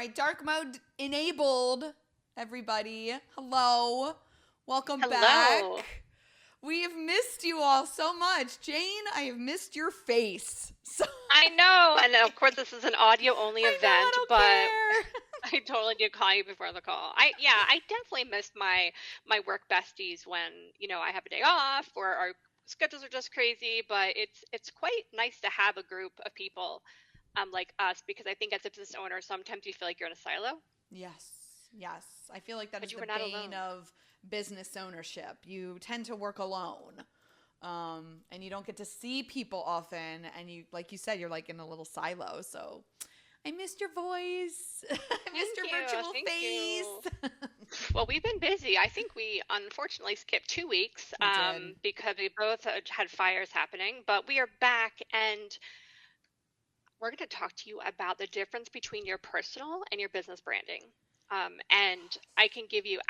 right, dark mode enabled, everybody. Hello. Welcome back. We have missed you all so much. Jane, I have missed your face. So I know. And of course, this is an audio only event, I I totally did call you before the call. I definitely missed my work besties when, I have a day off or our schedules are just crazy, but it's quite nice to have a group of people like us, because I think as a business owner, sometimes you feel like you're in a silo. Yes. I feel like that But is you the were not bane alone. of business ownership. You tend to work alone. And you don't get to see people often. And you, like you said, you're like in a little silo. So I missed your voice. I missed your virtual Thank you. face. Well, we've been busy. I think we unfortunately skipped 2 weeks We did. because we both had fires happening, but we are back, and we're going to talk to you about the difference between your personal and your business branding. And I can give you,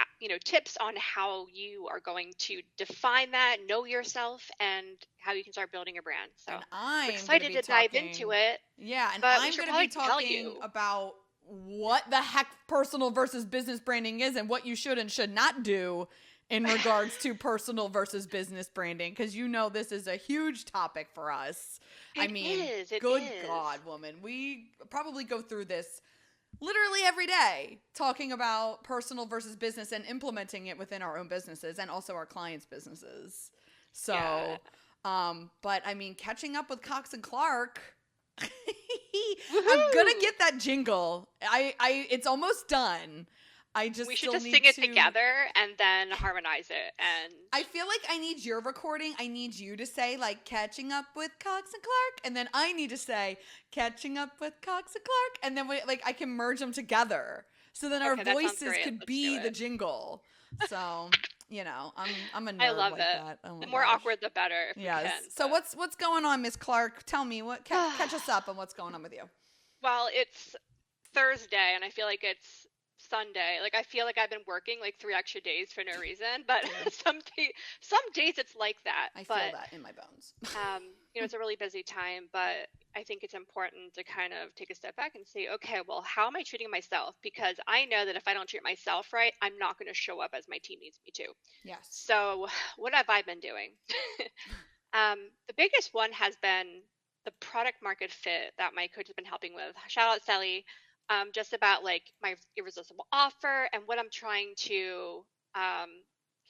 tips on how you are going to define that, know yourself, and how you can start building your brand. So And I'm I'm going to excited be to dive talking. into it. Yeah, and But we I'm should going to be probably tell talking you. about what the heck personal versus business branding is and what you should and should not do in regards to personal versus business branding, because this is a huge topic for us. It is. Good God, woman. We probably go through this literally every day, talking about personal versus business and implementing it within our own businesses and also our clients' businesses. So, Yeah. but catching up with Cox and Clark. I'm Woohoo! gonna get that jingle. It's almost done. We should just sing it together and then harmonize it. And I feel like I need your recording. I need you to say like catching up with Cox and Clark, and then I need to say catching up with Cox and Clark, and then I can merge them together. So then our voices could be the jingle. So I'm a nerd. I love like it. that. Oh my The more gosh. awkward, the better. If Yes. we can. So what's going on, Miss Clark? Tell me catch us up on what's going on with you. Well, it's Thursday, and I feel like it's Sunday. Like I feel like I've been working like 3 extra days for no reason. But some days it's like that. I feel that in my bones. It's a really busy time, but I think it's important to kind of take a step back and say, okay, well, how am I treating myself? Because I know that if I don't treat myself right, I'm not going to show up as my team needs me to. Yes. So what have I been doing? The biggest one has been the product market fit that my coach has been helping with. Shout out Sally. Just about like my irresistible offer and what I'm trying to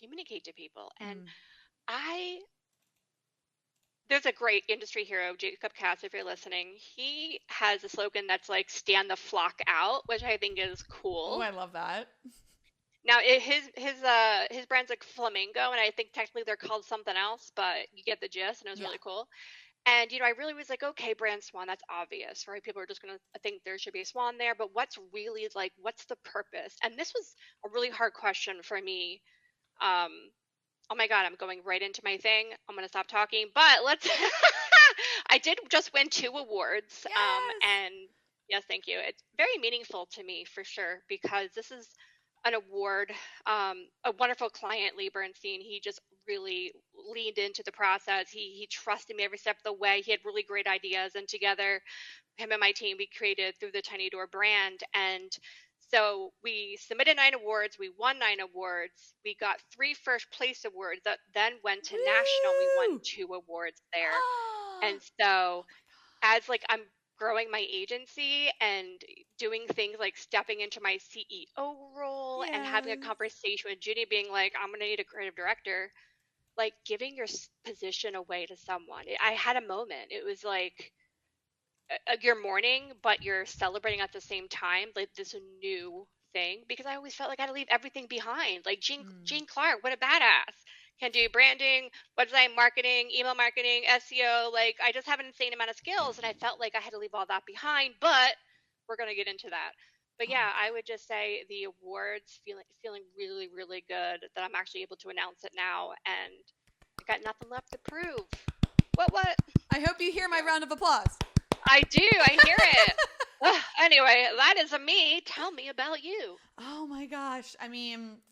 communicate to people. And there's a great industry hero, Jacob Katz, if you're listening. He has a slogan that's like "stand the flock out," which I think is cool. Oh, I love that. Now his brand's like Flamingo, and I think technically they're called something else, but you get the gist, and it was really cool. And I really was like, okay, brand Swan, that's obvious, right? People are just gonna think there should be a swan there, but what's really like, what's the purpose? And this was a really hard question for me. Oh my God, I'm going right into my thing. I'm going to stop talking, but let's, I did just win 2 awards. Yes. And yes, thank you. It's very meaningful to me for sure, because this is an award. A wonderful client, Lee Bernstein, he just really leaned into the process. He trusted me every step of the way. He had really great ideas, and together, him and my team, we created Through the Tiny Door brand. And so we submitted 9 awards. We won 9 awards. We got 3 first place awards that then went to national. We won 2 awards there. And so as like I'm growing my agency and doing things like stepping into my CEO role and having a conversation with Judy being like, I'm going to need a creative director, like giving your position away to someone. I had a moment. It was like, you're mourning, but you're celebrating at the same time, like this new thing, because I always felt like I had to leave everything behind. Like Jean Clark, what a badass. Can do branding, website marketing, email marketing, SEO. Like I just have an insane amount of skills, and I felt like I had to leave all that behind, but we're going to get into that. But yeah, I would just say the awards, feeling really, really good that I'm actually able to announce it now, and I got nothing left to prove. What? I hope you hear my round of applause. I do. I hear it. Anyway, that is me. Tell me about you. Oh my gosh.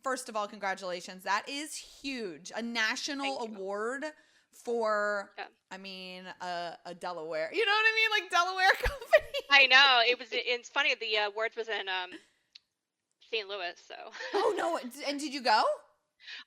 First of all, congratulations. That is huge. A national award for, Yeah. I mean, a Delaware. You know what I mean? Like Delaware company. I know. It's funny. The awards was in St. Louis, so. Oh no! And did you go?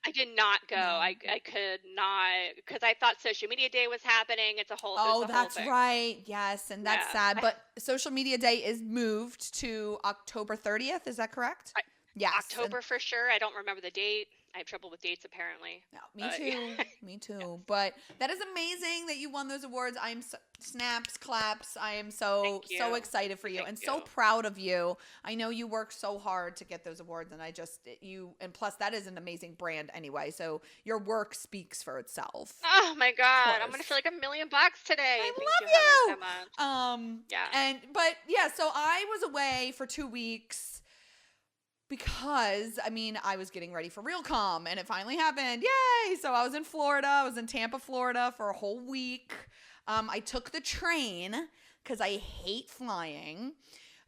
I did not go. No. I could not, because I thought Social Media Day was happening. It was a whole That's thing. right. Yes, and that's Yeah. sad. But Social Media Day is moved to October 30th. Is that correct? Yes. October for sure. I don't remember the date. I have trouble with dates apparently. No, me too. Me too. Yes. But that is amazing that you won those awards. I'm snaps, claps. I am so excited for you and so proud of you. I know you work so hard to get those awards, and and plus that is an amazing brand anyway. So your work speaks for itself. Oh my God, I'm gonna feel like $1 million today. I Thank love you. So much. Yeah. So I was away for 2 weeks. Because, I mean, I was getting ready for RealCom, and it finally happened. Yay! So I was in Florida. I was in Tampa, Florida for a whole week. I took the train because I hate flying.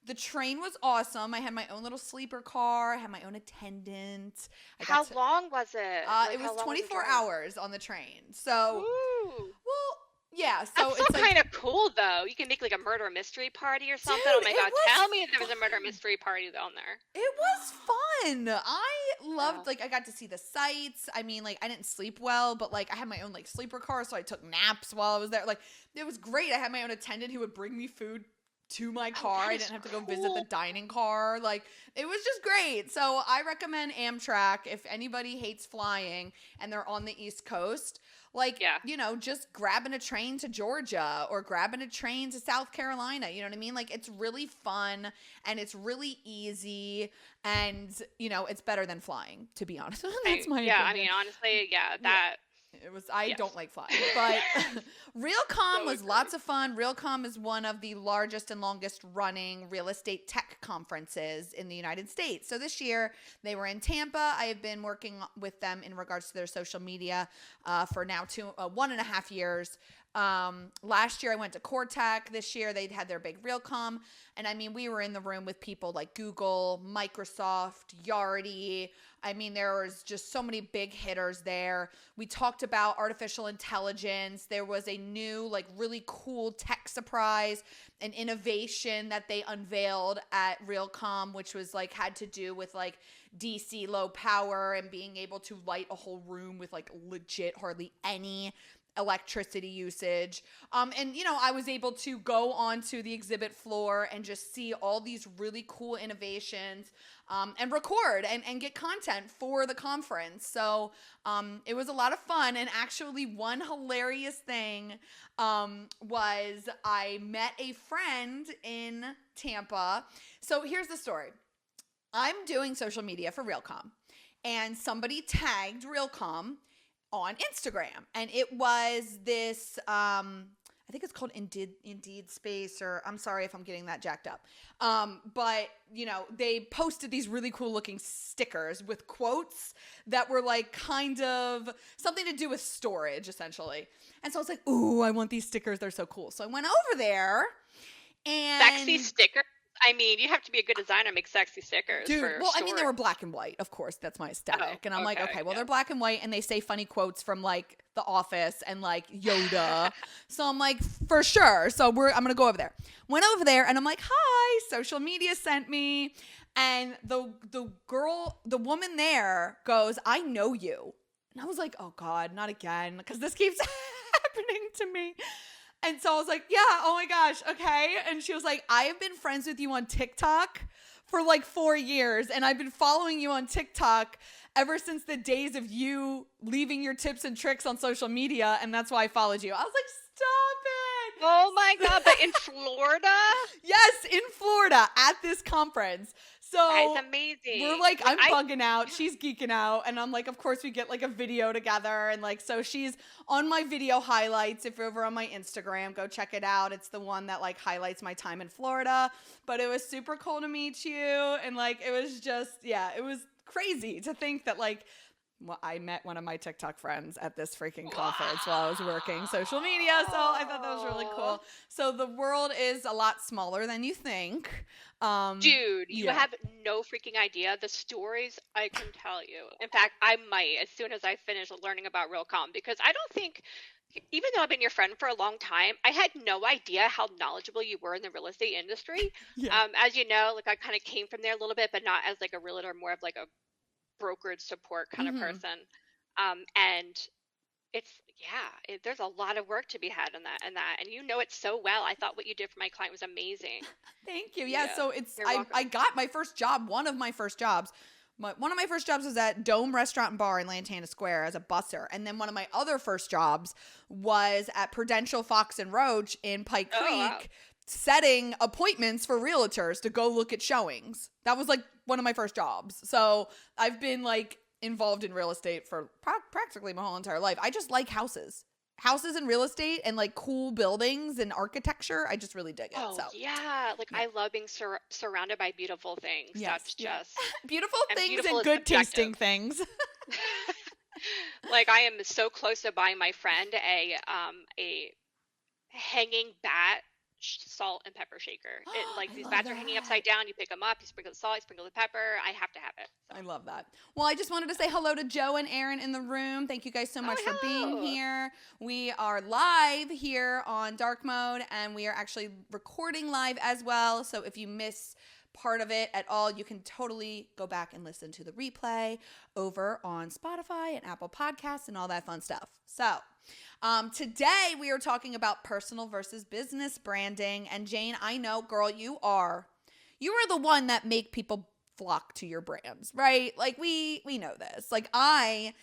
The train was awesome. I had my own little sleeper car. I had my own attendant. How long was it? It was 24 hours on the train. So, well, yeah. So it's kind of cool, though. You can make like a murder mystery party or something. Dude, oh my God! Tell me there was a murder mystery party down there. It was fun. I loved, I got to see the sights. I mean, I didn't sleep well, but I had my own sleeper car, so I took naps while I was there. It was great. I had my own attendant who would bring me food to my car. I didn't have to go visit the dining car. It was just great. So I recommend Amtrak if anybody hates flying and they're on the East Coast. Just grabbing a train to Georgia or grabbing a train to South Carolina. You know what I mean? It's really fun and it's really easy and, it's better than flying, to be honest. That's my opinion. I mean, honestly, that. I don't like flying, but RealCom was lots of fun. RealCom is one of the largest and longest running real estate tech conferences in the United States. So this year they were in Tampa. I have been working with them in regards to their social media for now 1.5 years. Last year I went to Cortec. This year they had their big RealCom. And I mean, we were in the room with people like Google, Microsoft, Yardi. I mean, there was just so many big hitters there. We talked about artificial intelligence. There was a new, really cool tech surprise, an innovation that they unveiled at RealCom, which was had to do with DC low power and being able to light a whole room with legit hardly any electricity usage. I was able to go onto the exhibit floor and just see all these really cool innovations and record and get content for the conference. So it was a lot of fun. And actually one hilarious thing was I met a friend in Tampa. So here's the story. I'm doing social media for RealCom and somebody tagged RealCom on Instagram, and it was this I think it's called Indeed Space, or I'm sorry if I'm getting that jacked up, but they posted these really cool looking stickers with quotes that were kind of something to do with storage essentially. And so I was like, ooh, I want these stickers, they're so cool. So I went over there and sexy stickers. I mean, you have to be a good designer to make sexy stickers. Dude, I mean, they were black and white, of course. That's my aesthetic. And I'm okay, they're black and white, and they say funny quotes from, The Office and, Yoda. So I'm like, for sure. So I'm going to go over there. Went over there, and I'm like, hi, social media sent me. And the woman there goes, I know you. And I was like, oh, God, not again, because this keeps happening to me. And so I was like, yeah, oh my gosh, okay. And she was like, I have been friends with you on TikTok for 4 years. And I've been following you on TikTok ever since the days of you leaving your tips and tricks on social media. And that's why I followed you. I was like, stop it. Oh my God, but in Florida? Yes, in Florida at this conference. So that's amazing. We're I'm bugging out. She's geeking out. And I'm of course we get a video together. And so she's on my video highlights. If you're over on my Instagram, go check it out. It's the one that highlights my time in Florida. But it was super cool to meet you. And it was just, it was crazy to think that I met one of my TikTok friends at this freaking conference while I was working social media. So I thought that was really cool. So the world is a lot smaller than you think. Dude, you have no freaking idea the stories I can tell you. In fact, I might as soon as I finish learning about RealCom, because I don't think even though I've been your friend for a long time, I had no idea how knowledgeable you were in the real estate industry. Yeah. As you know, like I kind of came from there a little bit, but not as like a realtor, more of like a brokerage support kind of Mm-hmm. person. And it's there's a lot of work to be had in that, and you know it so well. I thought what you did for my client was amazing. Thank you. Yeah, Yeah, so it's you're I welcome. got my first job, one of my first jobs. One of my first jobs was at Dome Restaurant and Bar in Lantana Square as a busser. And then one of my other first jobs was at Prudential Fox and Roach in Pike Oh wow. Creek, setting appointments for realtors to go look at showings. That was like one of my first jobs. So I've been like involved in real estate for practically my whole entire life. I just like houses and real estate and like cool buildings and architecture. I just really dig it. Oh So yeah, like yeah. I love being surrounded by beautiful things. Yes. That's Yeah. just Beautiful and things beautiful and is good subjective. tasting things. Like I am so close to buying my friend a hanging bat salt and pepper shaker. It like I these love bats are hanging that. upside down. You pick them up, you sprinkle the salt, you sprinkle the pepper. I have to have it. So. I love that. Well, I just wanted to say hello to Joe and Aaron in the room. Thank you guys so much Oh for being hello. here. We are live here on Dark Mode, and we are actually recording live as well. So if you miss part of it at all, you can totally go back and listen to the replay over on Spotify and Apple Podcasts and all that fun stuff. So today we are talking about personal versus business branding. And Jane, I know, girl, you are the one that make people flock to your brands, right? Like we know this. Like I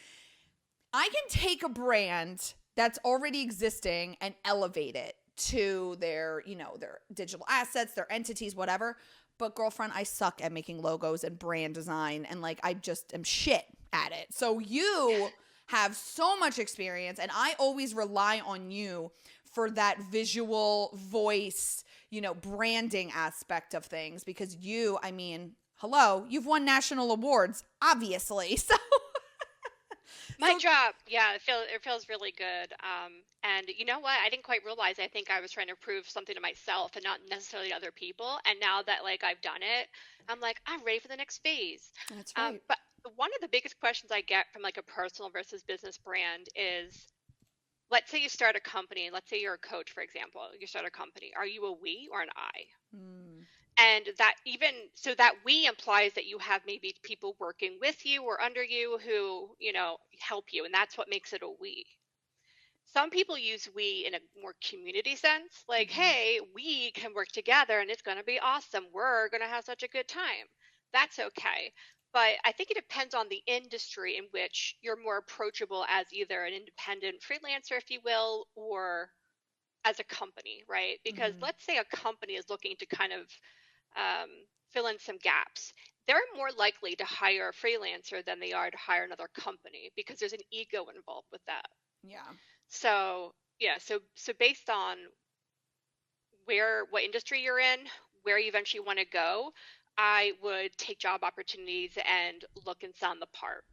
can take a brand that's already existing and elevate it to their, their digital assets, their entities, whatever. But girlfriend, I suck at making logos and brand design, and like I just am shit at it. So you have so much experience, and I always rely on you for that visual voice, branding aspect of things, because I mean, hello, you've won national awards, obviously. So My job, yeah, it feels really good. And you know what? I didn't quite realize. I think I was trying to prove something to myself and not necessarily to other people. And now that like I've done it, I'm like I'm ready for the next phase. that's right. But one of the biggest questions I get from like a personal versus business brand is, let's say you start a company. Let's say you're a coach, for example. You start a company. Are you a we or an I? Mm, And that even so that we implies that you have maybe people working with you or under you who help you, and that's what makes it a we. Some people use we in a more community sense, like, mm-hmm, hey, we can work together and it's going to be awesome, we're going to have such a good time. That's okay. But I think it depends on the industry in which you're more approachable as either an independent freelancer, if you will, or as a company, right? Because mm-hmm, let's say a company is looking to kind of um, fill in some gaps. They're more likely to hire a freelancer than they are to hire another company because there's an ego involved with that. yeah. So yeah, so based on what industry you're in, where you eventually want to go, I would take job opportunities and look and sound the part.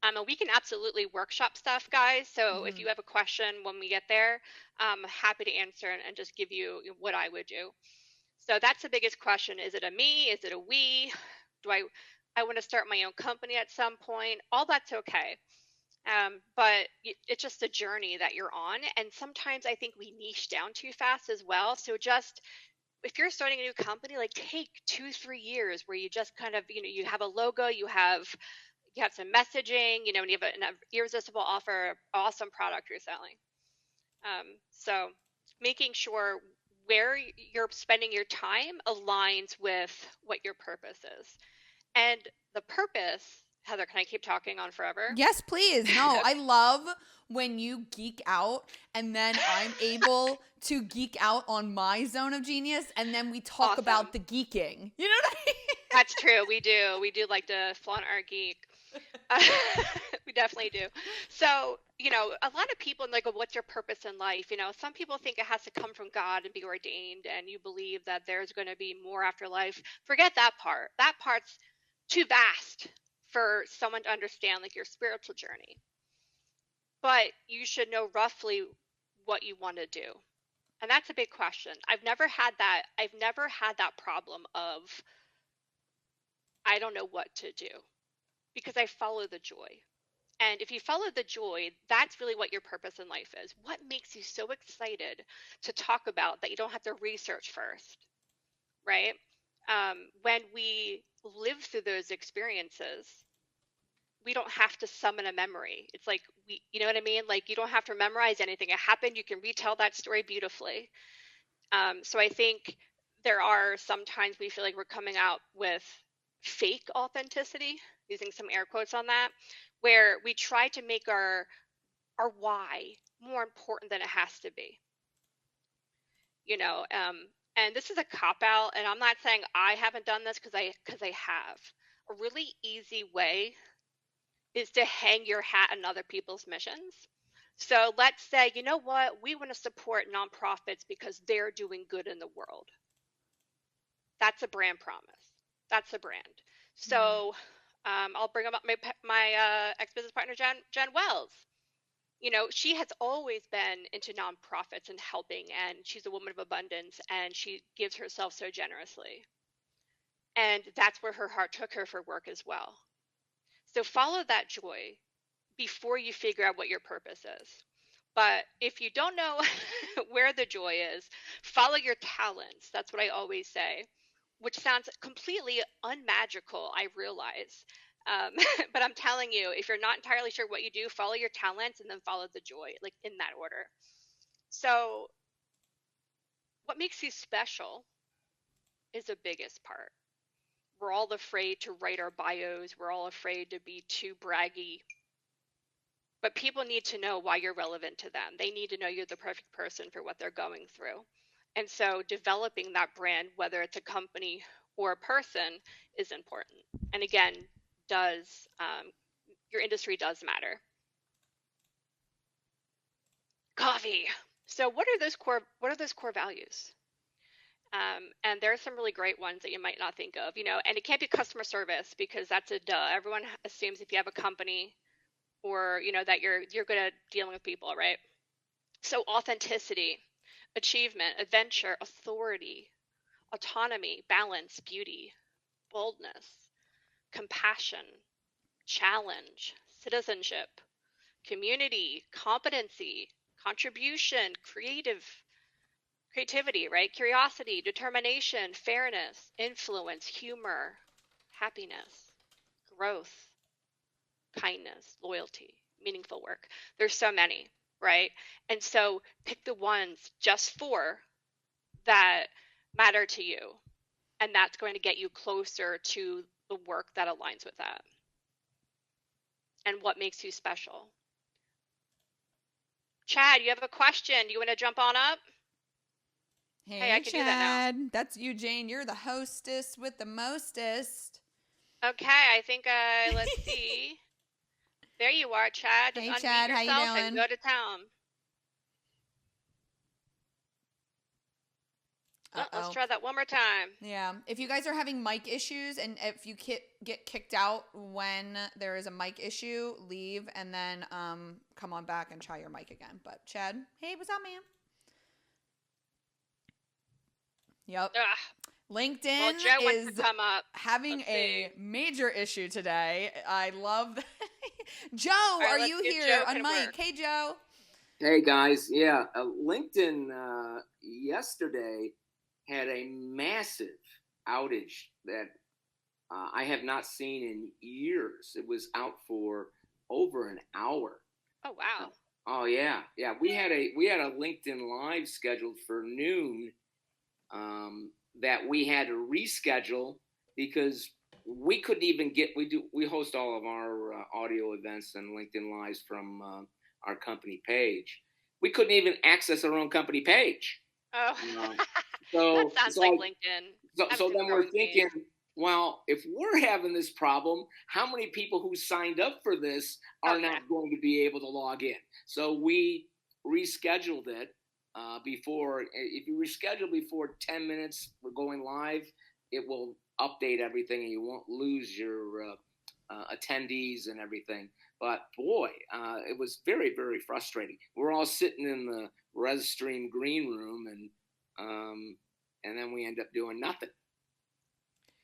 And we can absolutely workshop stuff, guys. So if Mm-hmm. you have a question when we get there, I'm happy to answer and just give you what I would do. So that's the biggest question. Is it a me? Is it a we? Do I want to start my own company at some point? All that's okay. But it's just a journey that you're on. And sometimes I think we niche down too fast as well. So just if you're starting a new company, like take 2-3 years where you just kind of, you have a logo, you have some messaging, and you have an irresistible offer, awesome product you're selling. So making sure where you're spending your time aligns with what your purpose is. And the purpose, Heather, can I keep talking on forever? Yes, please. No, I Okay. love when you geek out and then I'm able to geek out on my zone of genius and then we talk about Awesome. the geeking. You know what I mean? That's true. We do. We do like to flaunt our geek. We definitely do. So, a lot of people like, what's your purpose in life? Some people think it has to come from God and be ordained, and you believe that there's going to be more after life. Forget that part. That part's too vast for someone to understand, like your spiritual journey. But you should know roughly what you want to do. And that's a big question. I've never had that. I've never had that problem of I don't know what to do because I follow the joy. And if you follow the joy, that's really what your purpose in life is. What makes you so excited to talk about that you don't have to research first, right? When we live through those experiences, we don't have to summon a memory. It's like you know what I mean? Like you don't have to memorize anything. It happened. You can retell that story beautifully. So I think there are sometimes we feel like we're coming out with fake authenticity, using some air quotes on that, where we try to make our why more important than it has to be. You know, and this is a cop out, and I'm not saying I haven't done this because I have. A really easy way is to hang your hat on other people's missions. So let's say, you know what, we want to support nonprofits because they're doing good in the world. That's a brand promise. That's a brand. So I'll bring up my ex-business partner, Jen Wells. You know, she has always been into nonprofits and helping, and she's a woman of abundance, and she gives herself so generously. And that's where her heart took her for work as well. So follow that joy before you figure out what your purpose is. But if you don't know where the joy is, follow your talents. That's what I always say, which sounds completely unmagical, I realize. But I'm telling you, if you're not entirely sure what you do, follow your talents and then follow the joy, like in that order. So, what makes you special is the biggest part. We're all afraid to write our bios, we're all afraid to be too braggy. But people need to know why you're relevant to them. They need to know you're the perfect person for what they're going through. And so developing that brand, whether it's a company or a person, is important. And again, does your industry does matter. Coffee. So what are those core values? And there are some really great ones that you might not think of, you know, and it can't be customer service because that's a duh. Everyone assumes if you have a company or, you know, that you're good at dealing with people, right? So authenticity, achievement, adventure, authority, autonomy, balance, beauty, boldness, compassion, challenge, citizenship, community, competency, contribution, creativity, right? Curiosity, determination, fairness, influence, humor, happiness, growth, kindness, loyalty, meaningful work. There's so many, right? And so pick the ones, just four, that matter to you. And that's going to get you closer to the work that aligns with that. And what makes you special. Chad, you have a question. Do you want to jump on up? Hey, I can Chad. do that now. That's you, Jane. You're the hostess with the mostest. Okay, I think let's see. There you are, Chad. Just hey, unmute Chad, yourself how you doing? And go to town. Let's try that one more time. Yeah. If you guys are having mic issues and if you get kicked out when there is a mic issue, leave and then come on back and try your mic again. But Chad, hey, what's up, man? Yep. LinkedIn is having a major issue today. I love that. Joe, are you here on mic? Hey, Joe. Hey, guys. Yeah, LinkedIn yesterday had a massive outage that I have not seen in years. It was out for over an hour. Oh, wow. Oh, yeah. Yeah, we had a LinkedIn Live scheduled for noon that we had to reschedule because we couldn't even get. We host all of our audio events and LinkedIn Lives from our company page. We couldn't even access our own company page. Oh, so that sounds like LinkedIn. So then we're thinking, well, if we're having this problem, how many people who signed up for this are not going to be able to log in? So we rescheduled it before. If you reschedule before 10 minutes for going live, it will update everything and you won't lose your attendees and everything. But boy, it was very, very frustrating. We're all sitting in the ResStream green room and then we end up doing nothing.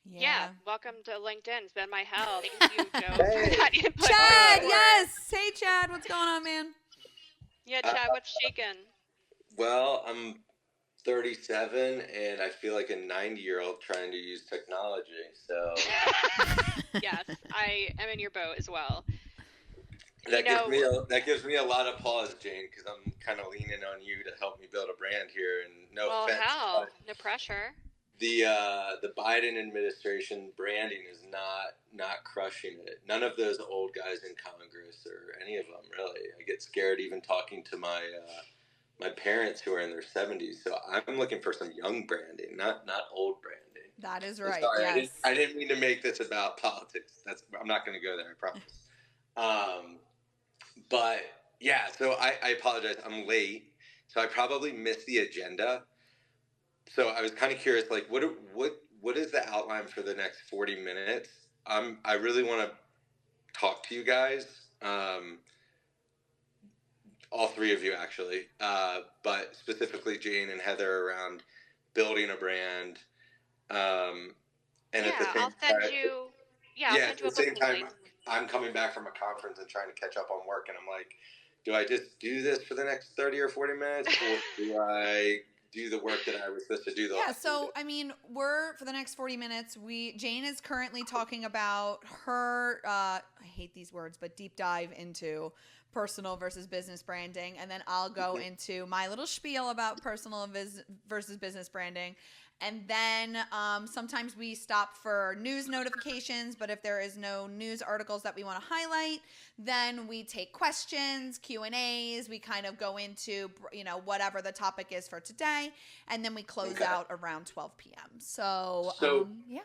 Yeah, Yeah. welcome to LinkedIn. It's been my hell. Thank you, Joe, for Hey. that input. Chad, For yes. Hey, Chad, what's going on, man? Yeah, Chad, what's shaking? Well, I'm 37 and I feel like a 90-year-old trying to use technology. So Yes, I am in your boat as well. that gives me a lot of pause, Jane, because I'm kind of leaning on you to help me build a brand here. And no Well, offense, hell, but no pressure. the Biden administration branding is not crushing it. None of those old guys in Congress or any of them really. I get scared even talking to my parents who are in their 70s. So I'm looking for some young branding, not old branding. That is I'm right. sorry, Yes. I didn't mean to make this about politics. I'm not going to go there. I promise. But yeah, so I apologize. I'm late, so I probably missed the agenda. So I was kind of curious, like, what is the outline for the next 40 minutes? I really want to talk to you guys, all three of you actually, but specifically Jane and Heather around building a brand, and at the Yeah, same I'll send time, you. Yeah, I'll yeah, send at you the a same booking time, link. I'm coming back from a conference and trying to catch up on work, and I'm like, do I just do this for the next 30 or 40 minutes, or do I do the work that I was supposed to do the last 3 days? I mean, we're for the next 40 minutes. Jane is currently talking about her I hate these words, but deep dive into personal versus business branding, and then I'll go into my little spiel about personal versus business branding. And then sometimes we stop for news notifications, but if there is no news articles that we want to highlight, then we take questions, Q&As. We kind of go into, whatever the topic is for today, and then we close out around 12 p.m. So yeah.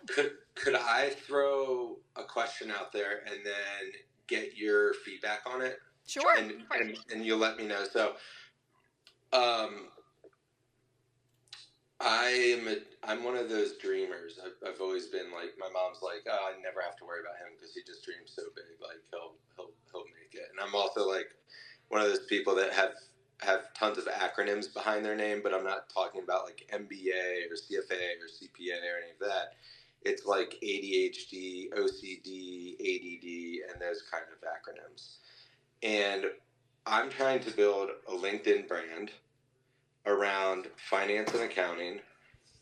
Could I throw a question out there and then get your feedback on it? Sure. And you'll let me know. So, I'm one of those dreamers. I've always been like, my mom's like, oh, I never have to worry about him because he just dreams so big, like he'll make it. And I'm also like one of those people that have tons of acronyms behind their name, but I'm not talking about like MBA or CFA or CPA or any of that. It's like ADHD, OCD, ADD, and those kind of acronyms. And I'm trying to build a LinkedIn brand around finance and accounting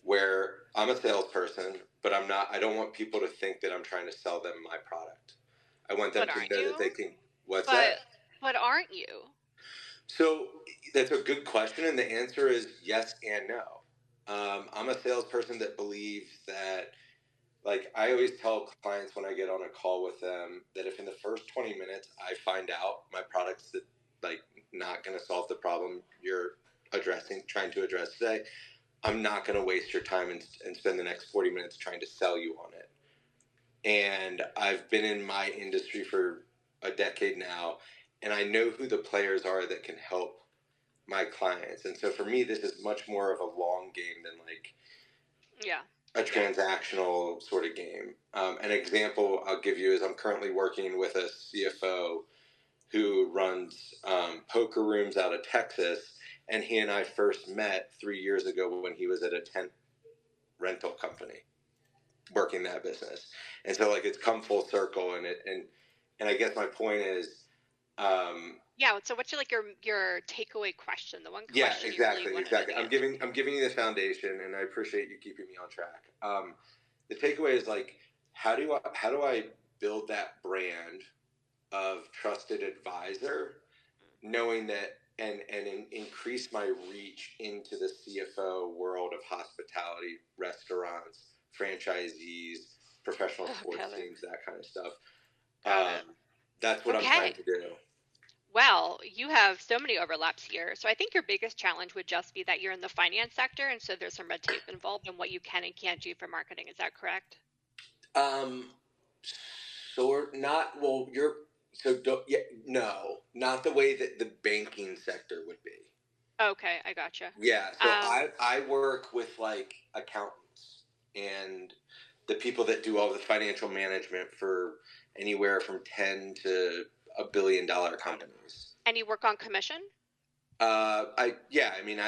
where I'm a salesperson, but I don't want people to think that I'm trying to sell them my product. I want them to know that they can. What's that? But aren't you? So that's a good question, and the answer is yes and no. I'm a salesperson that believes that, like, I always tell clients when I get on a call with them that if in the first 20 minutes I find out my product's that, like, not going to solve the problem you're trying to address today, I'm not going to waste your time and spend the next 40 minutes trying to sell you on it. And I've been in my industry for a decade now, and I know who the players are that can help my clients. And so for me, this is much more of a long game than like a transactional sort of game. An example I'll give you is I'm currently working with a CFO who runs poker rooms out of Texas. And he and I first met 3 years ago when he was at a tent rental company working that business. And so like it's come full circle, and I guess my point is So what's your takeaway question? The one question yeah, exactly, you really exactly. I'm giving you the foundation, and I appreciate you keeping me on track. The takeaway is like, how do I build that brand of trusted advisor, knowing that and increase my reach into the CFO world of hospitality, restaurants, franchisees, professional sports teams, that kind of stuff. That's what I'm trying to do. Well, you have so many overlaps here. So I think your biggest challenge would just be that you're in the finance sector, and so there's some red tape involved in what you can and can't do for marketing. Is that correct? No, not the way that the banking sector would be. Okay, I gotcha. Yeah, so I work with like accountants and the people that do all the financial management for anywhere from 10 to $1 billion companies. And you work on commission? I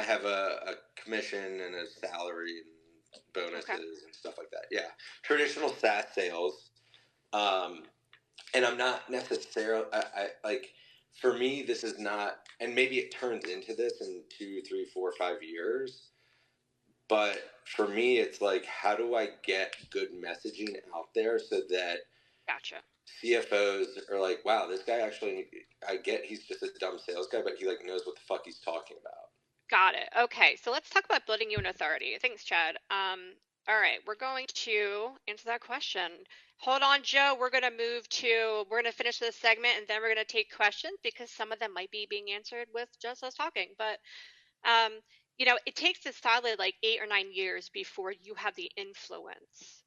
have a commission and a salary and bonuses and stuff like that. Yeah. Traditional SaaS sales. And I'm not necessarily, I like, for me, this is not, and maybe it turns into this in 2, 3, 4, 5 years. But for me, it's like, how do I get good messaging out there so that CFOs are like, wow, this guy actually, I get he's just a dumb sales guy, but he like knows what the fuck he's talking about. Got it. Okay, so let's talk about building you an authority. Thanks, Chad. All right, we're going to answer that question. Hold on, Joe. We're going to finish this segment, and then we're going to take questions because some of them might be being answered with just us talking. But it takes a solid like 8 or 9 years before you have the influence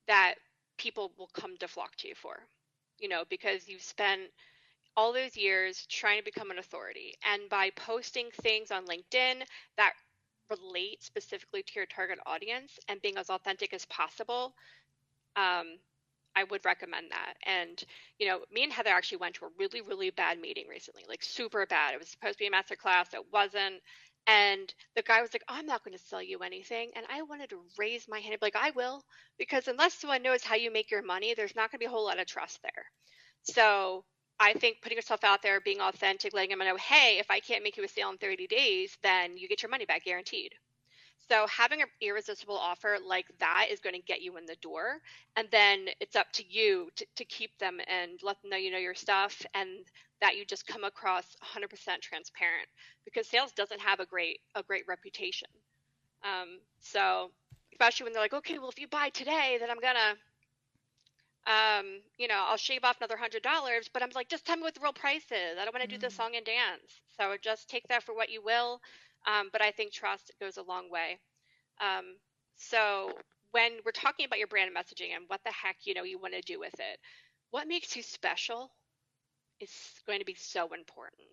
that people will come to flock to you for, because you've spent all those years trying to become an authority. And by posting things on LinkedIn that relate specifically to your target audience and being as authentic as possible, I would recommend that. And, me and Heather actually went to a really, really bad meeting recently, like super bad. It was supposed to be a master class. It wasn't. And the guy was like, I'm not going to sell you anything. And I wanted to raise my hand and be like, I will, because unless someone knows how you make your money, there's not going to be a whole lot of trust there. So I think putting yourself out there, being authentic, letting them know, hey, if I can't make you a sale in 30 days, then you get your money back guaranteed. So having an irresistible offer like that is going to get you in the door. And then it's up to you to keep them and let them know you know your stuff and that you just come across 100% transparent, because sales doesn't have a great reputation. So especially when they're like, okay, well, if you buy today, then I'm going to I'll shave off another $100, but I'm like, just tell me what the real price is. I don't want to do the song and dance. So just take that for what you will. But I think trust goes a long way. So when we're talking about your brand messaging and what the heck, you want to do with it, what makes you special is going to be so important.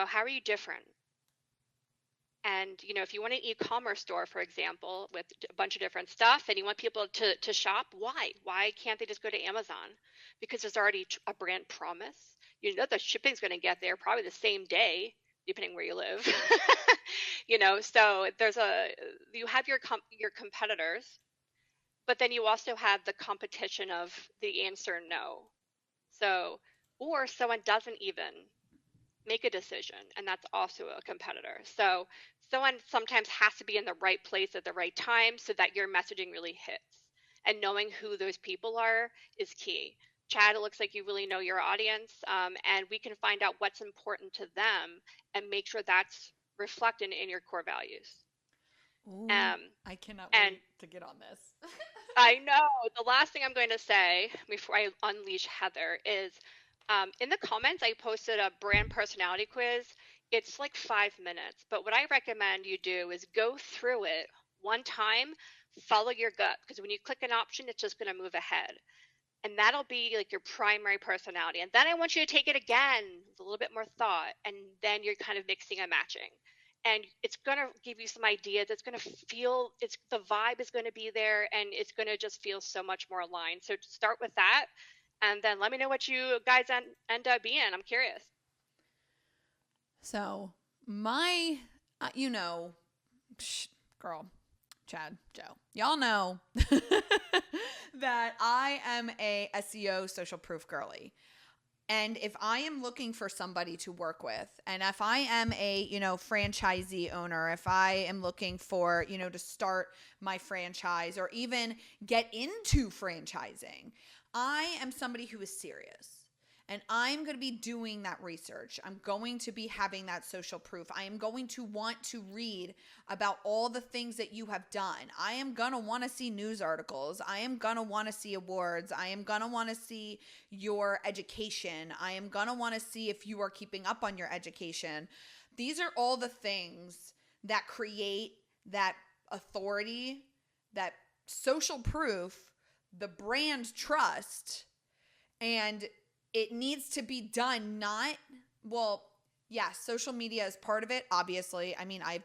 How are you different? And, if you want an e-commerce store, for example, with a bunch of different stuff and you want people to shop, why? Why can't they just go to Amazon? Because there's already a brand promise. The shipping's going to get there probably the same day, depending where you live. So you have your competitors, but then you also have the competition of the answer no. So, or someone doesn't even make a decision, and that's also a competitor. So someone sometimes has to be in the right place at the right time so that your messaging really hits. And knowing who those people are is key. Chad, it looks like you really know your audience, and we can find out what's important to them and make sure that's reflected in your core values. Ooh, I cannot wait to get on this. I know. The last thing I'm going to say before I unleash Heather is, in the comments, I posted a brand personality quiz. It's like 5 minutes, but what I recommend you do is go through it one time, follow your gut, because when you click an option, it's just going to move ahead. And that'll be like your primary personality. And then I want you to take it again with a little bit more thought, and then you're kind of mixing and matching. And it's going to give you some ideas. It's going to feel, the vibe is going to be there, and it's going to just feel so much more aligned. So start with that. And then let me know what you guys end up being. I'm curious. So girl, Chad, Joe, y'all know that I am a SEO social proof girly. And if I am looking for somebody to work with, and if I am a, franchisee owner, if I am looking for, to start my franchise or even get into franchising, I am somebody who is serious. And I'm going to be doing that research. I'm going to be having that social proof. I am going to want to read about all the things that you have done. I am going to want to see news articles. I am going to want to see awards. I am going to want to see your education. I am going to want to see if you are keeping up on your education. These are all the things that create that authority, that social proof, the brand trust, and it needs to be done social media is part of it, obviously. I mean, I'll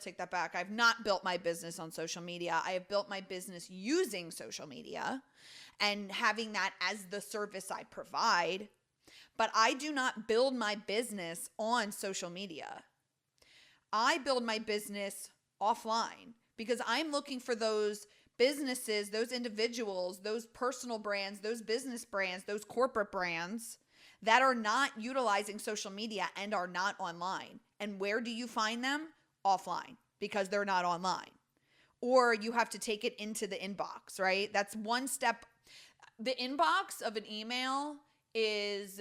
take that back. I've not built my business on social media. I have built my business using social media and having that as the service I provide. But I do not build my business on social media. I build my business offline because I'm looking for those businesses, those individuals, those personal brands, those business brands, those corporate brands that are not utilizing social media and are not online. And where do you find them? Offline, because they're not online. Or you have to take it into the inbox, right? That's one step. The inbox of an email is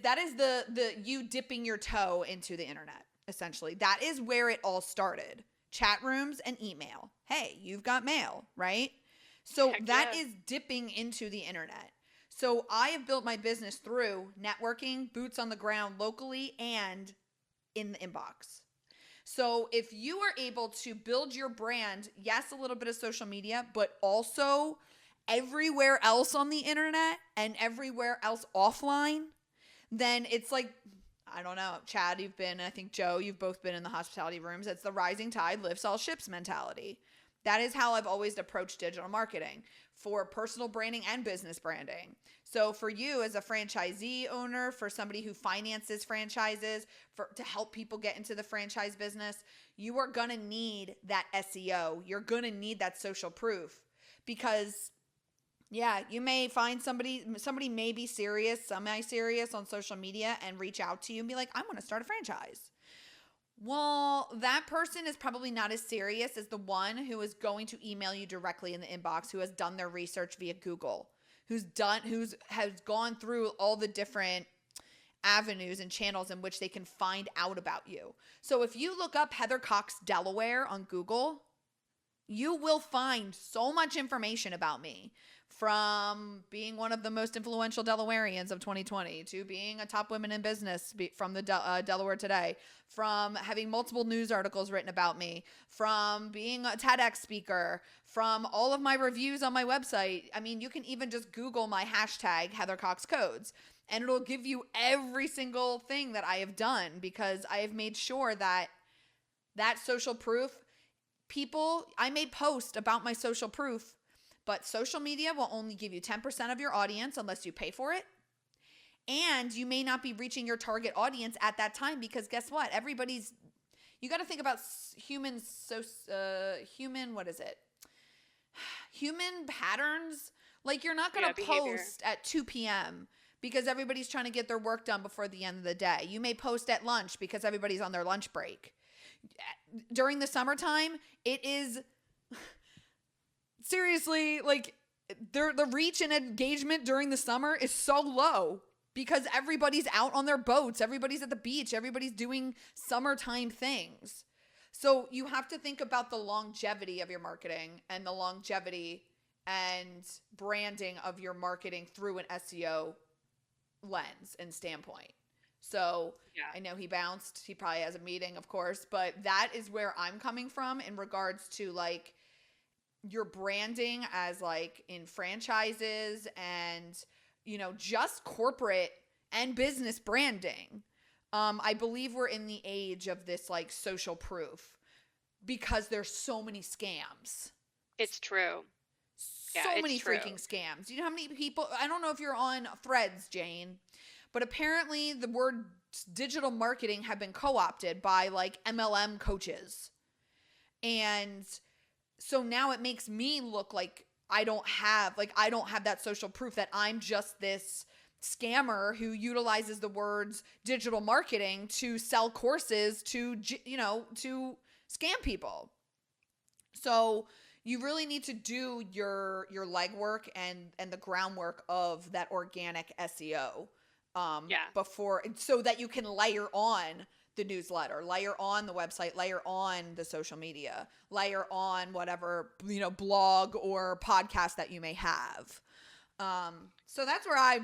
that is the you dipping your toe into the internet, essentially. That is where it all started. Chat rooms and email. Hey, you've got mail, right? So Heck that yeah. is dipping into the internet. So I have built my business through networking, boots on the ground locally, and in the inbox. So if you are able to build your brand, yes, a little bit of social media, but also everywhere else on the internet and everywhere else offline, then it's like, I don't know, Chad, you've been, I think Joe, you've both been in the hospitality rooms. It's the rising tide lifts all ships mentality. That is how I've always approached digital marketing for personal branding and business branding. So for you as a franchisee owner, for somebody who finances franchises, to help people get into the franchise business, you are going to need that SEO. You're going to need that social proof because yeah, you may find somebody may be serious, semi-serious on social media and reach out to you and be like, I want to start a franchise. Well, that person is probably not as serious as the one who is going to email you directly in the inbox, who has done their research via Google, has gone through all the different avenues and channels in which they can find out about you. So if you look up Heather Cox Delaware on Google, you will find so much information about me. From being one of the most influential Delawareans of 2020 to being a top women in business from the Delaware Today, from having multiple news articles written about me, from being a TEDx speaker, from all of my reviews on my website. I mean, you can even just Google my hashtag Heather Cox Codes and it'll give you every single thing that I have done because I have made sure that social proof, I may post about my social proof, but social media will only give you 10% of your audience unless you pay for it. And you may not be reaching your target audience at that time because guess what? You got to think about human patterns. Like you're not going to post at 2 p.m. because everybody's trying to get their work done before the end of the day. You may post at lunch because everybody's on their lunch break. During the summertime, it is seriously, like the reach and engagement during the summer is so low because everybody's out on their boats, everybody's at the beach, everybody's doing summertime things. So you have to think about the longevity of your marketing and the longevity and branding of your marketing through an SEO lens and standpoint. So yeah. I know he bounced. He probably has a meeting, of course, but that is where I'm coming from in regards to like your branding as like in franchises and, you know, just corporate and business branding. I believe we're in the age of this like social proof because there's so many scams. It's true. So many freaking scams. Do you know how many people, I don't know if you're on Threads, Jane, but apparently the word digital marketing have been co-opted by like MLM coaches. And so now it makes me look like I don't have that social proof, that I'm just this scammer who utilizes the words digital marketing to sell courses to scam people. So you really need to do your legwork and the groundwork of that organic SEO before, so that you can layer on the newsletter, layer on the website, layer on the social media, layer on whatever, blog or podcast that you may have. So that's where I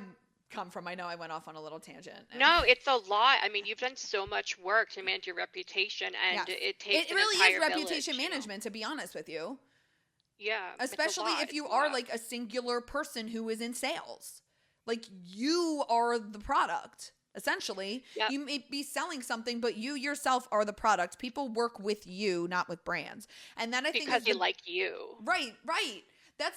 come from. I know I went off on a little tangent. No, it's a lot. I mean, you've done so much work to manage your reputation, and yes. It takes it really is reputation management, to be honest with you. Yeah. Especially if you are like a singular person who is in sales. Like you are the product. Essentially, yep. You may be selling something, but you yourself are the product. People work with you, not with brands. And that I think because they like you. Right. That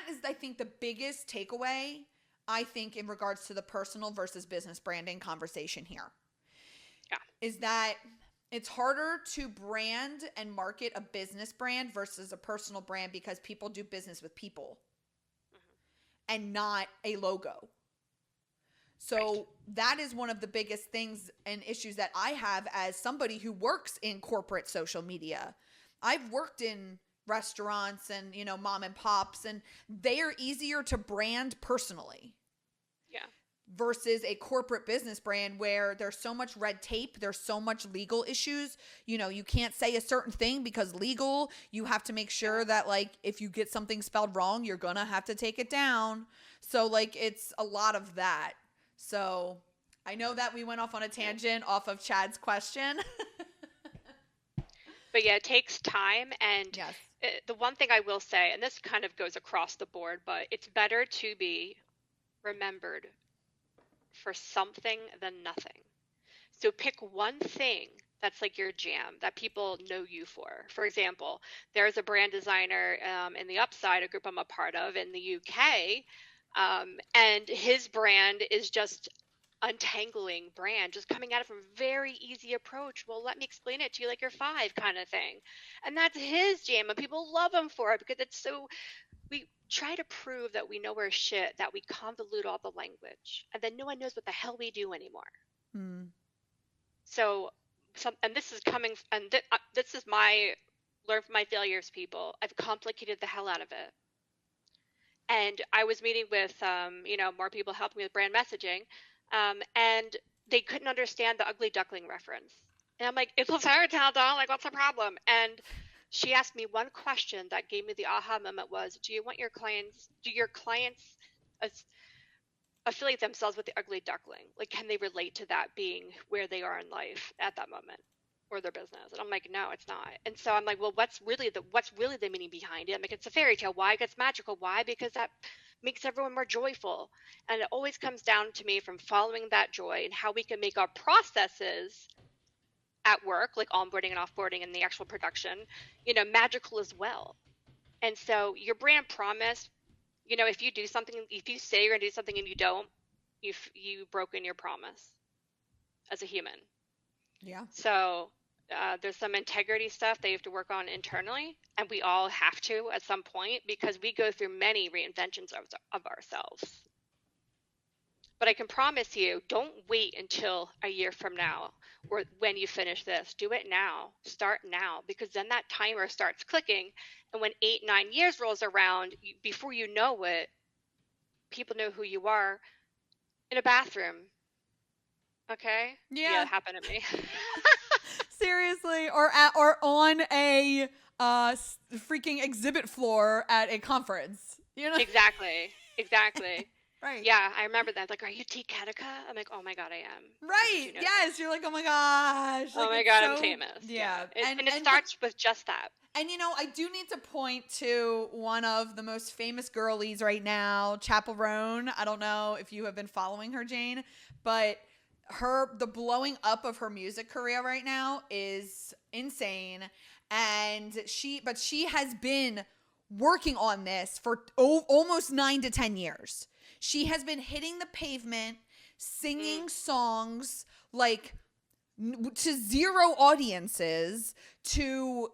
is, I think, the biggest takeaway, I think, in regards to the personal versus business branding conversation here. Yeah. is that it's harder to brand and market a business brand versus a personal brand because people do business with people and not a logo. So that is one of the biggest things and issues that I have as somebody who works in corporate social media. I've worked in restaurants and, mom and pops, and they are easier to brand personally. Yeah. Versus a corporate business brand where there's so much red tape, there's so much legal issues. You can't say a certain thing because legal. You have to make sure that, like, if you get something spelled wrong, you're gonna have to take it down. So, like, it's a lot of that. So I know that we went off on a tangent off of Chad's question. But yeah, it takes time. And Yes. The one thing I will say, and this kind of goes across the board, but it's better to be remembered for something than nothing. So pick one thing that's like your jam that people know you for. For example, there's a brand designer in the Upside, a group I'm a part of in the UK, and his brand is just untangling brand, just coming at it from a very easy approach. Well, let me explain it to you like you're 5 kind of thing. And that's his jam, and people love him for it because it's so, we try to prove that we know our shit, that we convolute all the language, and then no one knows what the hell we do anymore. So, and this is coming, and this is my learn from my failures, people. I've complicated the hell out of it. And I was meeting with, more people helping me with brand messaging, and they couldn't understand the ugly duckling reference. And I'm like, it's a fairy tale, doll. Like, what's the problem? And she asked me one question that gave me the aha moment was, do your clients affiliate themselves with the ugly duckling? Like, can they relate to that being where they are in life at that moment or their business? And I'm like, no, it's not. And so I'm like, well, what's really the meaning behind it? I'm like, it's a fairy tale. Why? It gets magical. Why? Because that makes everyone more joyful. And it always comes down to me from following that joy and how we can make our processes at work, like onboarding and offboarding and the actual production, magical as well. And so your brand promise, if you do something, if you say you're going to do something and you don't, you've broken your promise as a human. Yeah. So there's some integrity stuff that you have to work on internally, and we all have to at some point because we go through many reinventions of ourselves. But I can promise you, don't wait until a year from now or when you finish this. Do it now. Start now, because then that timer starts clicking. And when 8-9 years rolls around, before you know it, people know who you are in a bathroom. Okay? Yeah. It happened to me. Seriously, or on a freaking exhibit floor at a conference. Exactly. Right. Yeah, I remember that. Like, are you T. Katica? I'm like, oh my God, I am. Right. Yes. You're like, oh my gosh. Oh like, my God, so, I'm famous. Yeah. And it starts with just that. And I do need to point to one of the most famous girlies right now, Chappell Roan. I don't know if you have been following her, Jane, but the blowing up of her music career right now is insane. And she has been working on this for almost 9 to 10 years. She has been hitting the pavement, singing songs like to zero audiences, to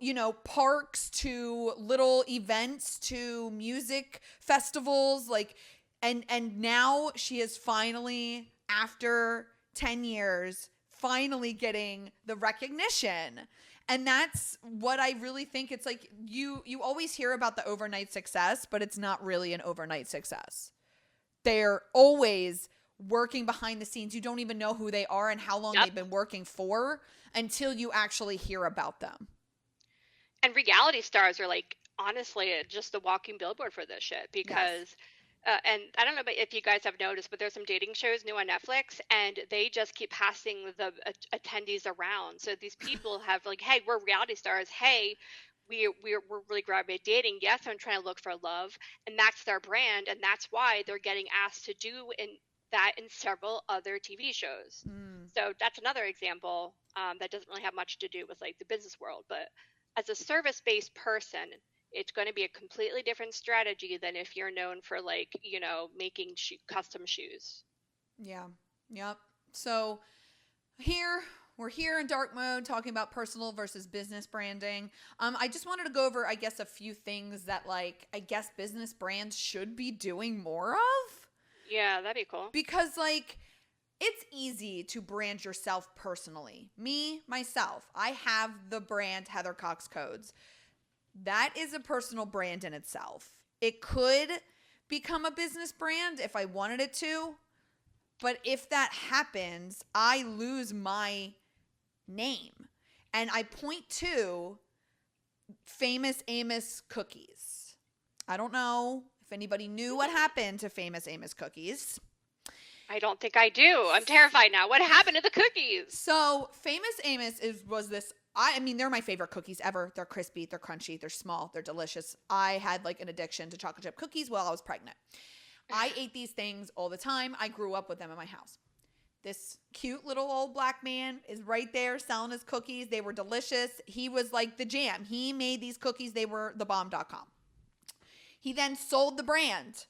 parks, to little events, to music festivals, like, and now she is finally, after 10 years, finally getting the recognition. And that's what I really think. It's like you always hear about the overnight success, but it's not really an overnight success. They're always working behind the scenes. You don't even know who they are and how long they've been working for until you actually hear about them. And reality stars are, like, honestly just a walking billboard for this shit, because and I don't know if you guys have noticed, but there's some dating shows new on Netflix, and they just keep passing the attendees around. So these people have, like, hey, we're reality stars. Hey, we're really great at dating. Yes, I'm trying to look for love, and that's their brand, and that's why they're getting asked to do in several other TV shows. So that's another example that doesn't really have much to do with, like, the business world. But as a service-based person, it's going to be a completely different strategy than if you're known for, like, making custom shoes. Yeah. Yep. So here We're here in dark mode talking about personal versus business branding. I just wanted to go over, I guess, a few things that, like, I guess business brands should be doing more of. Yeah, that'd be cool. Because, like, it's easy to brand yourself personally. Me, myself, I have the brand Heather Cox Codes. That is a personal brand in itself. It could become a business brand if I wanted it to. But if that happens, I lose my name. And I point to Famous Amos cookies. I don't know if anybody knew what happened to Famous Amos cookies. I don't think I do. I'm terrified now. What happened to the cookies? So Famous Amos was this, I mean, they're my favorite cookies ever. They're crispy, they're crunchy, they're small, they're delicious. I had like an addiction to chocolate chip cookies while I was pregnant. I ate these things all the time. I grew up with them in my house. This cute little old black man is right there selling his cookies. They were delicious. He was like the jam. He made these cookies. They were thebomb.com. He then sold the brand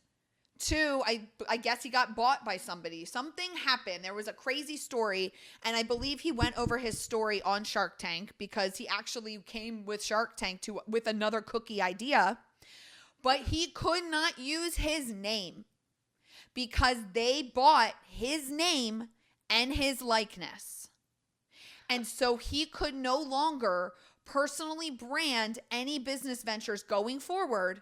to, I guess he got bought by somebody. Something happened. There was a crazy story, and I believe he went over his story on Shark Tank because he actually came with Shark Tank with another cookie idea, but he could not use his name because they bought his name and his likeness. And so he could no longer personally brand any business ventures going forward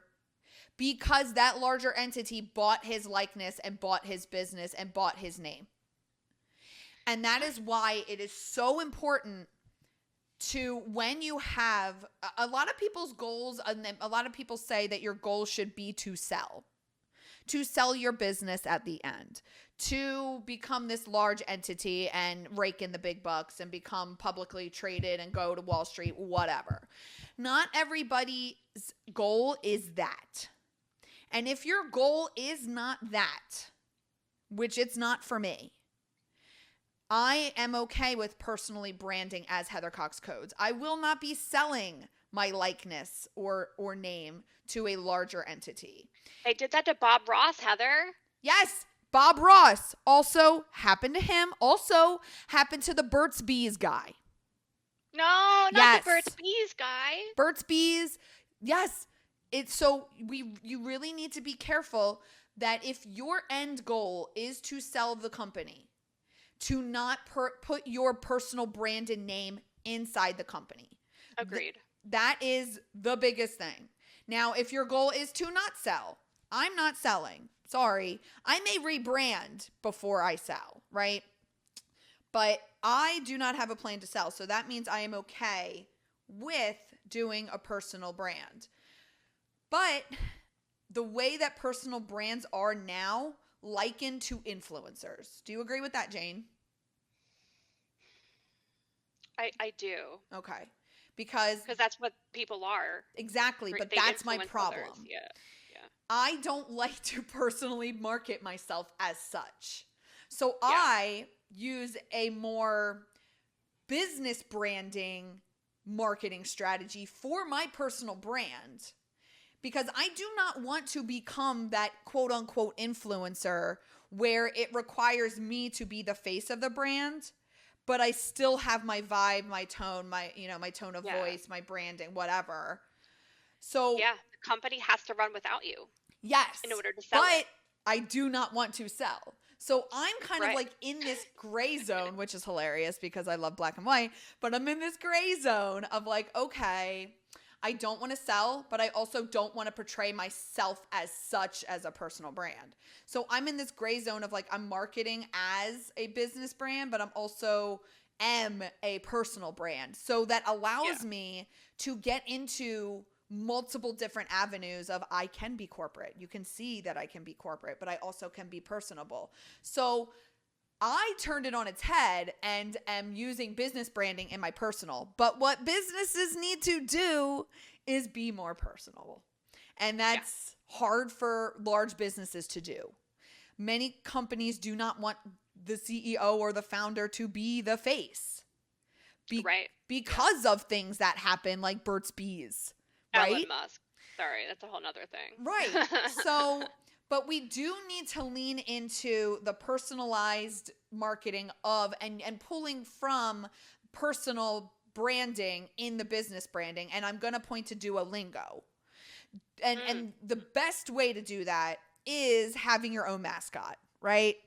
because that larger entity bought his likeness and bought his business and bought his name. And that is why it is so important to, when you have a lot of people's goals, and a lot of people say that your goal should be to sell your business at the end, to become this large entity and rake in the big bucks and become publicly traded and go to Wall Street, whatever. Not everybody's goal is that. And if your goal is not that, which it's not for me, I am okay with personally branding as Heather Cox Codes. I will not be selling my likeness or name to a larger entity. They did that to Bob Ross, Heather. Yes, Bob Ross. Also happened to him. Also happened to the Burt's Bees guy. No, not Yes. the Burt's Bees guy. Burt's Bees. Yes. So you really need to be careful that if your end goal is to sell the company, to not put your personal brand and name inside the company. Agreed. That is the biggest thing. Now, if your goal is to not sell, I'm not selling. Sorry. I may rebrand before I sell, right? But I do not have a plan to sell. So that means I am okay with doing a personal brand. But the way that personal brands are now, likened to influencers. Do you agree with that, Jane? I do. Okay. Because that's what people are. Exactly, but They that's my influence problem. others. Yeah. I don't like to personally market myself as such. So Yeah. I use a more business branding marketing strategy for my personal brand, because I do not want to become that quote unquote influencer where it requires me to be the face of the brand, but I still have my vibe, my tone, my tone of voice, my branding, whatever. So Yeah, the company has to run without you. Yes. In order to sell it. I do not want to sell. So I'm kind of Right. like in this gray zone, which is hilarious because I love black and white, but I'm in this gray zone of like, okay, I don't want to sell, but I also don't want to portray myself as such as a personal brand. So I'm in this gray zone of like, I'm marketing as a business brand, but I'm also am a personal brand. So that allows me to get into multiple different avenues of I can be corporate. You can see that I can be corporate, but I also can be personable. So I turned it on its head and am using business branding in my personal. But what businesses need to do is be more personable. And that's hard for large businesses to do. Many companies do not want the CEO or the founder to be the face. Because of things that happen like Burt's Bees. Right? Elon Musk. Sorry, that's a whole nother thing. Right. So But we do need to lean into the personalized marketing of and pulling from personal branding in the business branding. And I'm going to point to Duolingo. And the best way to do that is having your own mascot, right?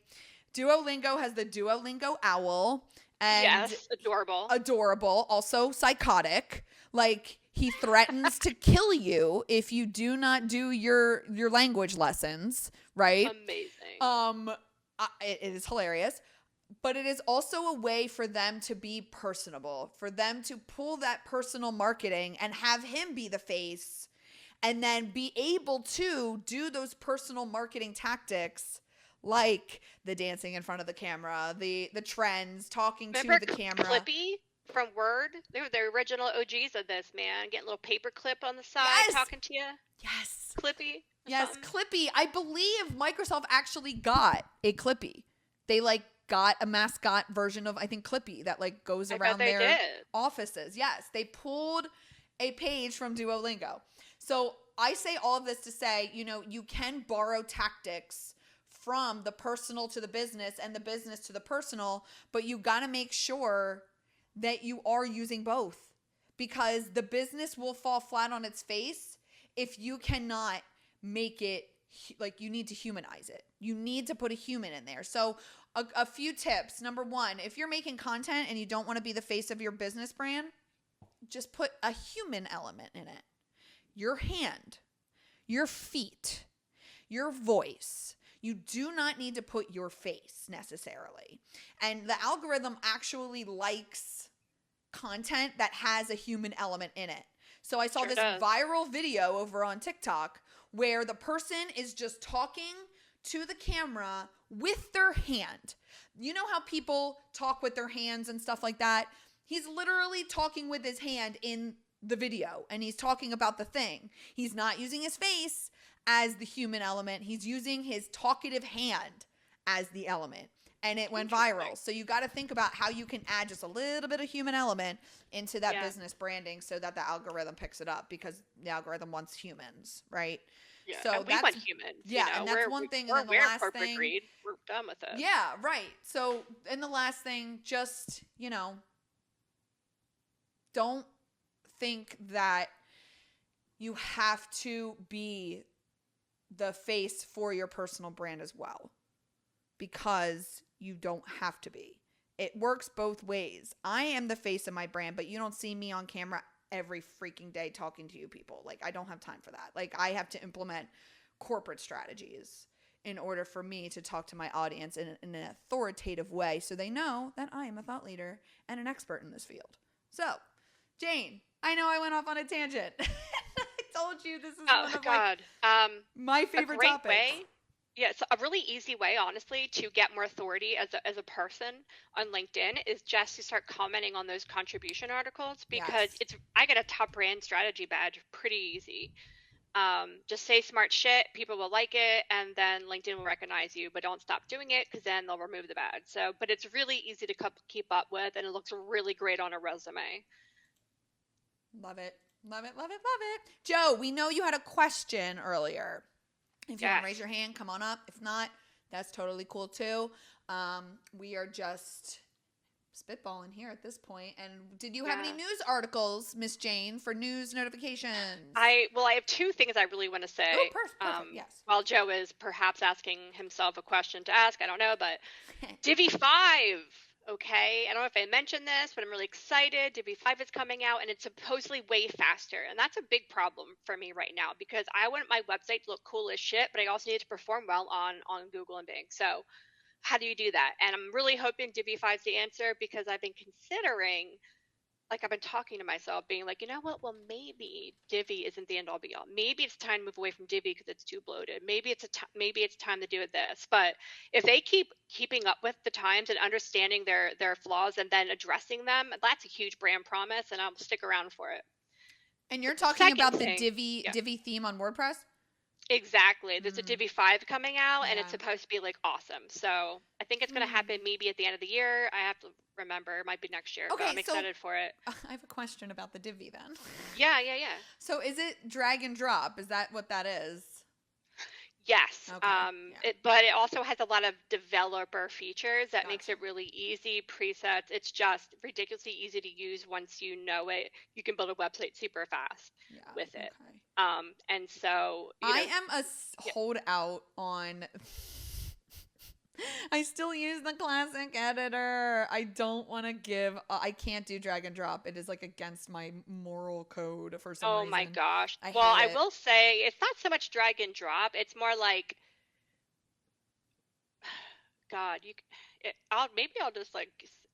Duolingo has the Duolingo owl. And yes, adorable. Adorable, also psychotic. Like, he threatens to kill you if you do not do your language lessons, right? Amazing. It is hilarious. But it is also a way for them to be personable, for them to pull that personal marketing and have him be the face, and then be able to do those personal marketing tactics like the dancing in front of the camera, the trends, talking Remember to the camera. Clippy from Word? They were the original OGs of this, man. Getting a little paper clip on the side, Yes! talking to you. Yes. Clippy. Yes, something. Clippy. I believe Microsoft actually got a Clippy. They got a mascot version of, I think, Clippy that goes around their offices. Yes, they pulled a page from Duolingo. So I say all of this to say, you can borrow tactics from the personal to the business and the business to the personal, but you got to make sure that you are using both, because the business will fall flat on its face if you cannot make it, you need to humanize it. You need to put a human in there. So a few tips. Number one, if you're making content and you don't want to be the face of your business brand, just put a human element in it. Your hand, your feet, your voice. You do not need to put your face necessarily. And the algorithm actually likes content that has a human element in it. So I saw this viral video over on TikTok where the person is just talking to the camera with their hand. You know how people talk with their hands and stuff like that? He's literally talking with his hand in the video, and he's talking about the thing. He's not using his face as the human element. He's using his talkative hand as the element, and it went viral. So you got to think about how you can add just a little bit of human element into that business branding so that the algorithm picks it up, because the algorithm wants humans, right? Yeah, so and we want humans. Yeah, and that's one thing. And then the last thing, greed. We're done with it. Yeah, right. So, and the last thing, just don't think that you have to be the face for your personal brand as well, because you don't have to be. It works both ways. I am the face of my brand, but you don't see me on camera every freaking day talking to you people. I don't have time for that. I have to implement corporate strategies in order for me to talk to my audience in an authoritative way, so they know that I am a thought leader and an expert in this field. So, Jane, I know I went off on a tangent. I told you this is one of my favorite topics. Yeah, it's a really easy way, honestly, to get more authority as a person on LinkedIn is just to start commenting on those contribution articles, because I get a top brand strategy badge pretty easy. Just say smart shit, people will like it, and then LinkedIn will recognize you, but don't stop doing it, because then they'll remove the badge. So, but it's really easy to keep up with, and it looks really great on a resume. Love it. Love it, love it, love it. Joe, we know you had a question earlier. If you want to raise your hand, come on up. If not, that's totally cool too. We are just spitballing here at this point. And did you have any news articles, Miss Jane, for news notifications? I have two things I really want to say. Oh, perfect. Yes. While Joe is perhaps asking himself a question to ask, I don't know, but Divi 5. Okay, I don't know if I mentioned this, but I'm really excited. Divi 5 is coming out, and it's supposedly way faster. And that's a big problem for me right now, because I want my website to look cool as shit, but I also need it to perform well on Google and Bing. So how do you do that? And I'm really hoping Divi 5 is the answer, because I've been considering, I've been talking to myself, being like, you know what? Well, maybe Divi isn't the end all be all. Maybe it's time to move away from Divi because it's too bloated. Maybe it's time to do it this. But if they keep keeping up with the times and understanding their flaws and then addressing them, that's a huge brand promise, and I'll stick around for it. And you're talking about the Divi theme on WordPress? Exactly. There's a Divi 5 coming out, and it's supposed to be awesome. So I think it's going to happen maybe at the end of the year. I have to remember. It might be next year. Okay, but I'm excited for it. I have a question about the Divi then. Yeah. So is it drag and drop? Is that what that is? Yes. Okay. Yeah. But it also has a lot of developer features that makes Gotcha. it really easy. Presets. It's just ridiculously easy to use once you know it. You can build a website super fast Yeah. with it. Okay. And so, I am a yeah. holdout on. I still use the classic editor. I don't want to give. I can't do drag and drop. It is like against my moral code for some Oh reason. my gosh. I Well, hate I it. will say it's not so much drag and drop. It's more like, God, I'll just like,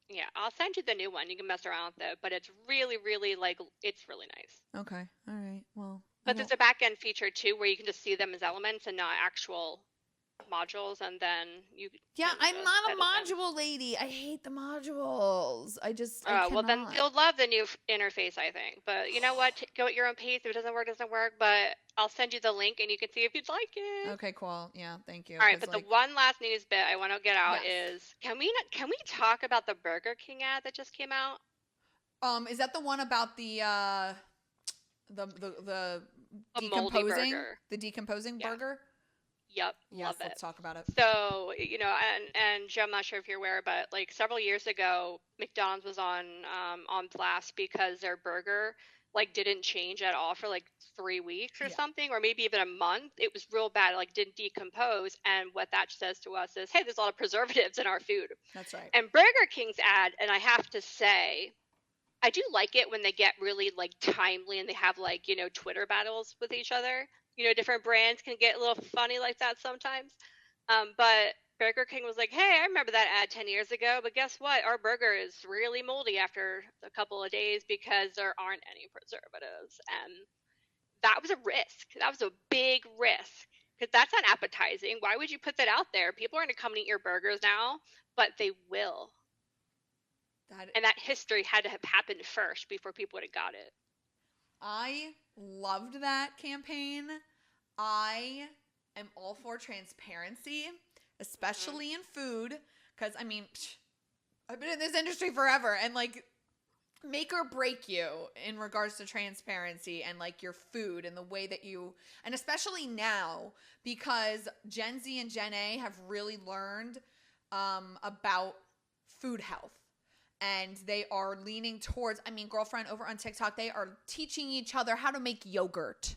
yeah, I'll send you the new one. You can mess around with it, but it's really, really like, it's really nice. Okay. All right. Well, But there's a back end feature too where you can just see them as elements and not actual modules, and then you. Yeah, I'm not a edit them. module lady. I hate the modules. I Well, then cannot. you'll love the new interface, I think. But you know what? Go at your own pace. If it doesn't work, it doesn't work. But I'll send you the link, and you can see if you'd like it. Okay, cool. Yeah, thank you. All right, but the one last news bit I want to get out Yes. is can we talk about the Burger King ad that just came out? Is that the one about the decomposing decomposing burger? Yep, Yes, love it. let's talk about it. So, and Joe, I'm not sure if you're aware, but like several years ago, McDonald's was on blast because their burger like didn't change at all for like 3 weeks or something, or maybe even a month. It was real bad, like didn't decompose. And what that says to us is, hey, there's a lot of preservatives in our food. That's right. And Burger King's ad, and I have to say, I do like it when they get really like timely and they have like, Twitter battles with each other. Different brands can get a little funny like that sometimes. But Burger King was like, hey, I remember that ad 10 years ago, but guess what? Our burger is really moldy after a couple of days because there aren't any preservatives. And that was a risk. That was a big risk because that's not appetizing. Why would you put that out there? People are going to come and eat your burgers now, but they will. And that history had to have happened first before people would have got it. I loved that campaign. I am all for transparency, especially in food, because I mean, I've been in this industry forever, and like, make or break you in regards to transparency and like your food and the way that you, and especially now because Gen Z and Gen A have really learned about food health. And they are leaning towards, girlfriend over on TikTok, they are teaching each other how to make yogurt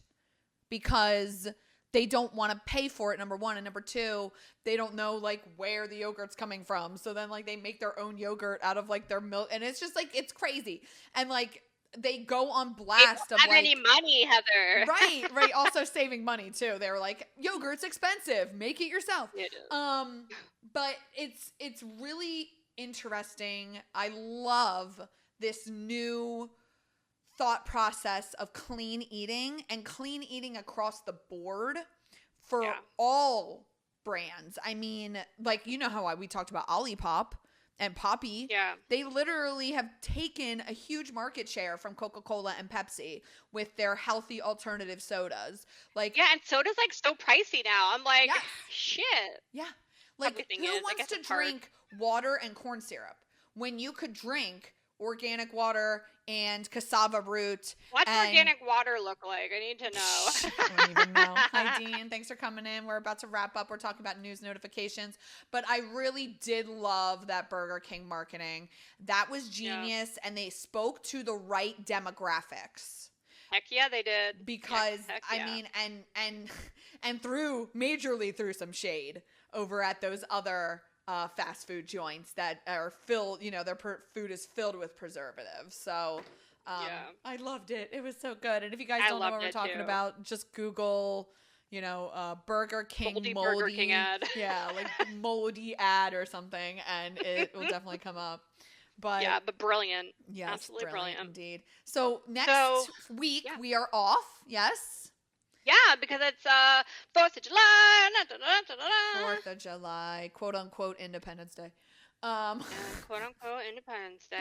because they don't want to pay for it, number one. And number two, they don't know like where the yogurt's coming from. So then like they make their own yogurt out of like their milk. And it's just like, it's crazy. And like they go on blast they of have like. any money, Heather. Right. Also saving money too. They were like, yogurt's expensive. Make it yourself. It is. But it's really interesting. I love this new thought process of clean eating and clean eating across the board for all brands. I mean, like, how we talked about Olipop and Poppy. Yeah. They literally have taken a huge market share from Coca-Cola and Pepsi with their healthy alternative sodas. Like, yeah, and soda's like so pricey now. I'm like, shit. Yeah. Like, everything who wants to drink water and corn syrup when you could drink organic water and cassava root? What's organic water look like? I need to know. I don't even know. Hi, Dean. Thanks for coming in. We're about to wrap up. We're talking about news notifications. But I really did love that Burger King marketing. That was genius, and they spoke to the right demographics. Heck yeah, they did. Because I mean, and majorly through some shade over at those other fast food joints that are filled, their food is filled with preservatives. So I loved it. It was so good. And if you guys don't know what we're talking about, just Google, Burger King moldy Burger King ad. Yeah, like moldy ad or something, and it will definitely come up. But but brilliant. Yes, absolutely brilliant indeed. So next week we are off. Yes. Yeah, because it's 4th of July. 4th of July, quote unquote Independence Day. Quote unquote Independence Day.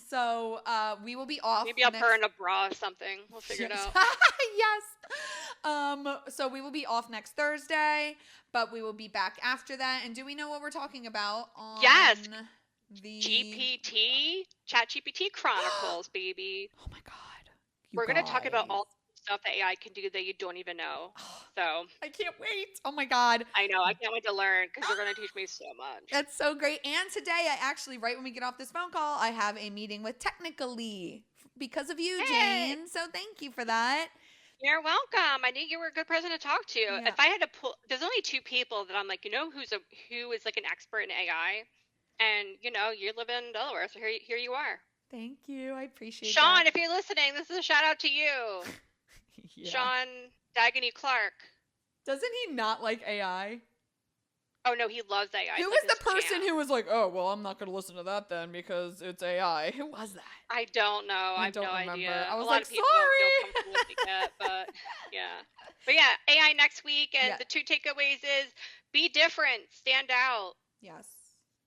So we will be off. Maybe I'll put in a bra or something. We'll figure it out. Yes. So we will be off next Thursday, but we will be back after that. And do we know what we're talking about on the GPT, ChatGPT Chronicles, baby? Oh my God. We're going to talk about all the stuff that AI can do that you don't even know. So I can't wait. Oh my God. I know. I can't wait to learn because they're going to teach me so much. That's so great. And today, I actually, right when we get off this phone call, I have a meeting with Technically because of you, Hey, Jane. So thank you for that. you're welcome. I knew you were a good person to talk to. Yeah. If I had to pull, there's only two people that I'm like, who is like an expert in AI, and you live in Delaware, so here you are. Thank you. I appreciate Sean, that. if you're listening, this is a shout out to you. Yeah. Sean Dagney Clark. Doesn't he not like AI? Oh no, he loves AI. Who was the person who was like, oh, well, I'm not going to listen to that then because it's AI? Who was that? I don't know. I have don't no remember. idea. I was a lot like, of people sorry. don't feel comfortable with it yet, but yeah. But yeah, AI next week, and Yeah. the 2 takeaways is be different, stand out. Yes.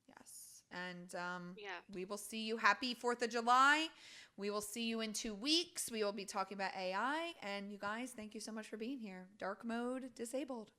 Yes. And Yeah. we will see you. Happy 4th of July. We will see you in 2 weeks. We will be talking about AI. And you guys, thank you so much for being here. Dark mode disabled.